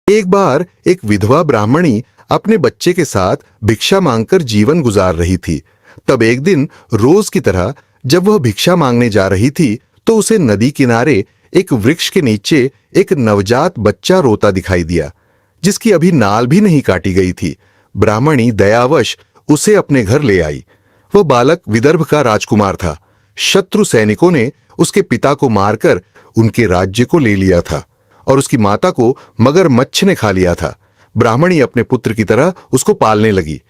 एक बार एक विधवा ब्राह्मणी अपने बच्चे के साथ भिक्षा मांगकर जीवन गुजार रही थी। तब एक दिन रोज की तरह जब वह भिक्षा मांगने जा रही थी तो उसे नदी किनारे एक वृक्ष के नीचे एक नवजात बच्चा रोता दिखाई दिया, जिसकी अभी नाल भी नहीं काटी गई थी। ब्राह्मणी दयावश उसे अपने घर ले आई। वह बालक विदर्भ का राजकुमार था। शत्रु सैनिकों ने उसके पिता को मारकर उनके राज्य को ले लिया था और उसकी माता को मगरमच्छ ने खा लिया था। ब्राह्मणी अपने पुत्र की तरह उसको पालने लगी।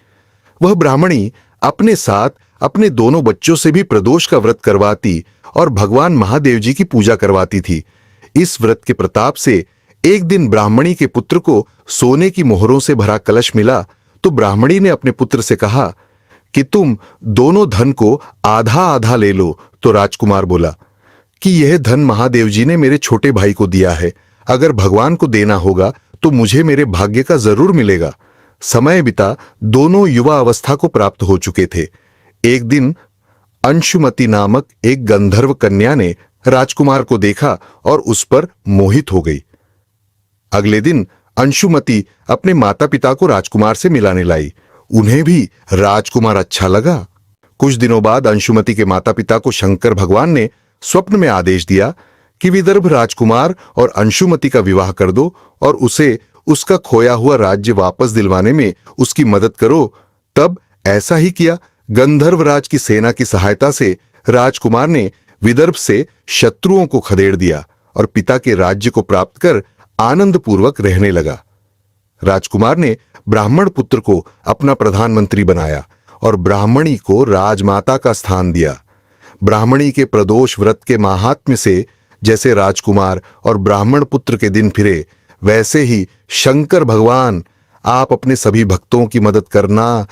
वह ब्राह्मणी अपने साथ अपने दोनों बच्चों से भी प्रदोष का व्रत करवाती और भगवान महादेव जी की पूजा करवाती थी। इस व्रत के प्रताप से एक दिन ब्राह्मणी के पुत्र को सोने की मोहरों से भरा कलश मिला तो ब्राह्मणी ने अपने पुत्र से कहा कि तुम दोनों धन को आधा आधा ले लो। तो राजकुमार बोला कि यह धन महादेव जी ने मेरे छोटे भाई को दिया है, अगर भगवान को देना होगा तो मुझे मेरे भाग्य का जरूर मिलेगा। समय बिता दोनों युवा अवस्था को प्राप्त हो चुके थे। एक दिन अंशुमती नामक एक गंधर्व कन्या ने राजकुमार को देखा और उस पर मोहित हो गई। अगले दिन अंशुमती अपने माता पिता को राजकुमार से मिलाने लाई। उन्हें भी राजकुमार अच्छा लगा। कुछ दिनों बाद अंशुमती के माता पिता को शंकर भगवान ने स्वप्न में आदेश दिया कि विदर्भ राजकुमार और अंशुमती का विवाह कर दो और उसे उसका खोया हुआ राज्य वापस दिलवाने में उसकी मदद करो। तब ऐसा ही किया। गंधर्वराज की सेना की सहायता से राजकुमार ने विदर्भ से शत्रुओं को खदेड़ दिया और पिता के राज्य को प्राप्त कर आनंद पूर्वक रहने लगा। राजकुमार ने ब्राह्मण पुत्र को अपना प्रधानमंत्री बनाया और ब्राह्मणी को राजमाता का स्थान दिया। ब्राह्मणी के प्रदोष व्रत के माहात्म्य से जैसे राजकुमार और ब्राह्मण पुत्र के दिन फिरे, वैसे ही शंकर भगवान आप अपने सभी भक्तों की मदद करना।